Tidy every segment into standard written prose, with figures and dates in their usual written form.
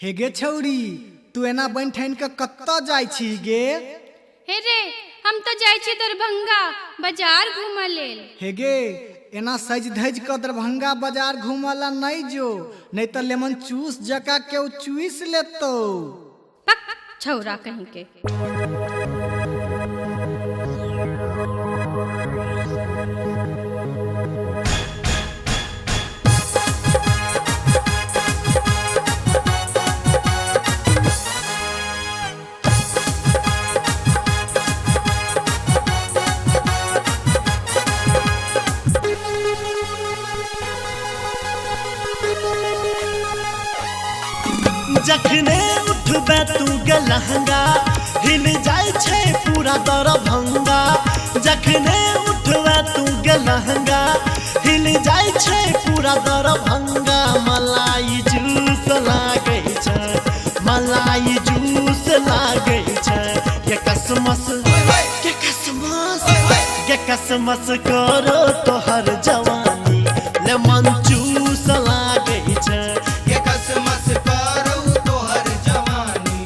हे गे छौरी, तू एना बन ठान के कत्ता जाय छी गे? हे रे, हम तो जाय छी दरभंगा बाजार घूम लेल। हे गे, एना सज धज के दरभंगा बाजार घूमला नहीं जो, नहीं तो लेमन चूस जका के चूस लेतो। पक छौरा कहीं के। जखने उठबे तू गे लहंगा, हिल जाय छे पूरा दरभंगा। जखने उठबे तू गे लहंगा, हिल जाय छे पूरा दरभंगा। मलाई जूस लागे छे, मलाई जूस लागे छे। के कसमस के कसमस के कसमस करो तोहर जवानी, लेमन जूस लागे छे। के कसमस करो तोहर जवानी,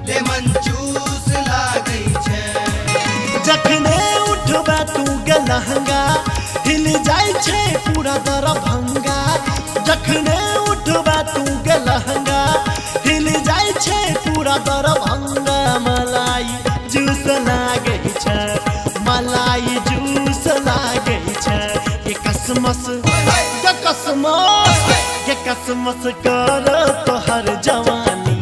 लेमन जूस लागे छे। जखने उठबे तू गे लहंगा, हिल जाय छे पूरा दरभंगा। जखने उठबे तू गे लहंगा, हिल जाय छे पूरा दरभंगा। मलाई जूस लागे छे, मलाई जूस लागे छे। के कसमस के कसमस के कसमस करो तोहर जवानी,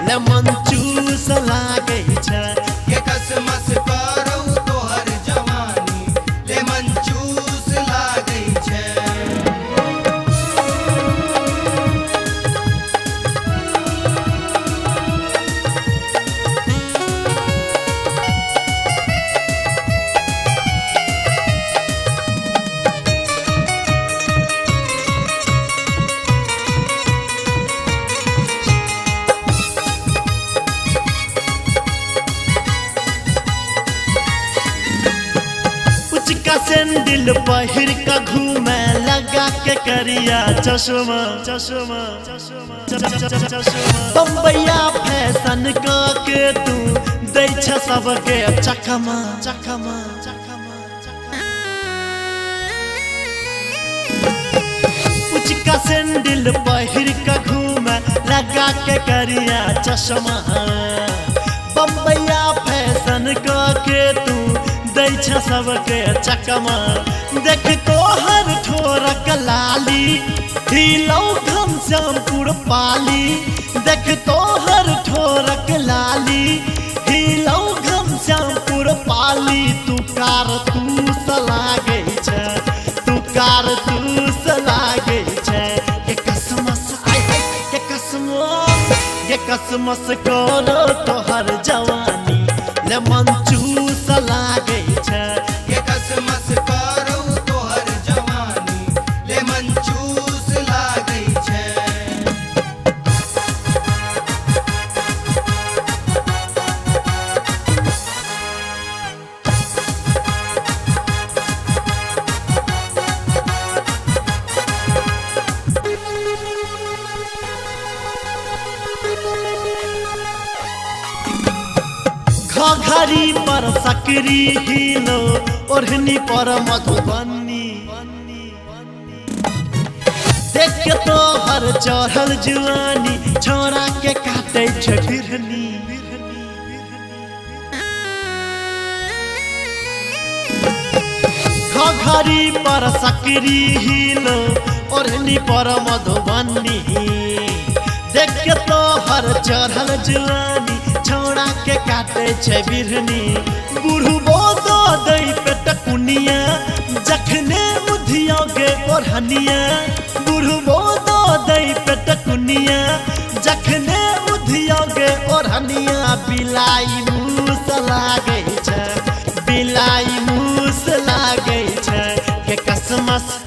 लेमन जूस लागे छे। के कसमस करो तोहर जवानी, लेमन जूस लागे छे। उचका सैंडल पहिर का घूमे, लगा के करिया चश्मा चश्मा चश्मा। बम्बैया फैशन का के तू दै छ सबके चकमा चकमा चकमा। उचका सैंडल पहिर का घूमे, लगा के करिया चश्मा। बम्बैया फैशन का के तू दै छ सबके चकमा। देख तोहर ठोरक लाली, हिलौ घनश्यामपुर पाली। देख तोहर ठोरक लाली, हिलौ घनश्यामपुर पाली। तू कारतूस लागे छे, तू कारतूस लागे छे। के कसमस के कसमस के कसमस करो तोहर जवानी, लेमन जूस लागे छे। के कसमस करो तोहर जवानी, लेमन जूस लागे छे। घघरी पर सकरी हिलो, ओढ़नी पर मधुबनी। देख तो हर चढ़ल जुआनी, छोरा के काटे छे बिरहनी। घघरी पर सकरी हिलो, ओढ़नी पर मधुबनी। देख तो हर चढ़ल जुआनी, छोड़ा के काटे छे बिरहनी। बुढ़बो दो दई पेटकुनिया, जखने उधियोगे ओढ़निया। बुढ़बो दो दई पेटकुनिया, जखने उधियोगे ओढ़निया। बिलाई मूस लागे छे, बिलाई मूस लागे छे। के कसमस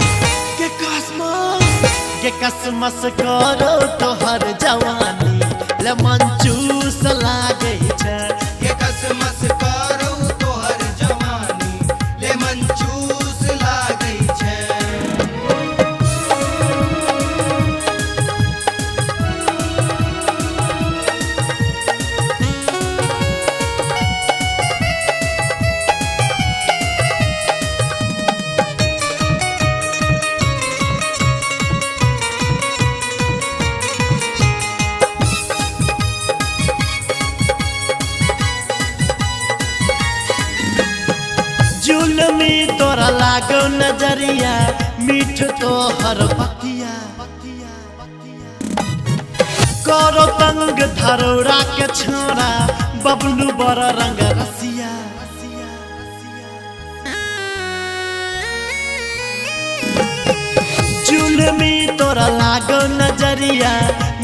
के कसमस के कसमस करो तोहर जवानी, लेमन जूस लागे छे। के कसमस करो तोहर जवानी, लेमन जूस लागे छे। जुलमी तोरा लागो नजरिया मीठ तोहर बतिया करो तंग धरौरा के छोरा बबलू बड़ रंग रसिया जुलमी तोरा लागो नजरिया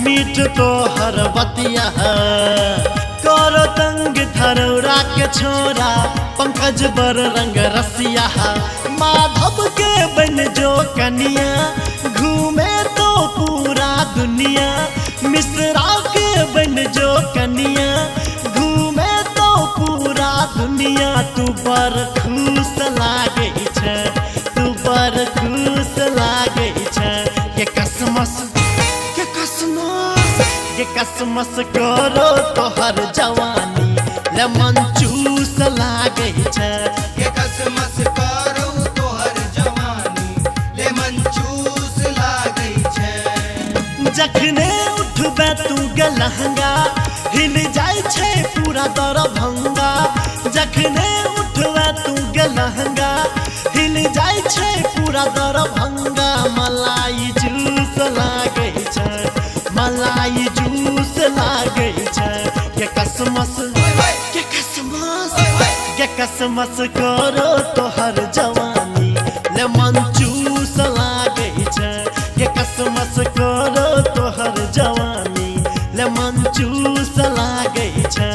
मीठ तोहर बतिया करो तंग धरौरा के छोरा पंकज बर रंग रसिया माधव के बन जो कनिया घूमे तो पूरा दुनिया मिश्रा के बन जो कनिया घूमे तो पूरा दुनिया तू बर खुश लागे छे तू बर खुश लागे छे के कसमस करो तोहर जवानी लेमन चूस लागे छे के कसमस करो तोहर जवानी लेमन चूस लागै छै जखने उठबे तू गे लहंगा हिल जाय छे पूरा दरभंगा जखने उठबे तू गे लहंगा हिल जाय छे पूरा दरभंगा मलाई जूस लागे छे मलाई जूस लागे छे के कसमस करो तोहर जवानी लेमन चूस लागे छे के कसमस करो तोहर जवानी लेमन चूस लागे छे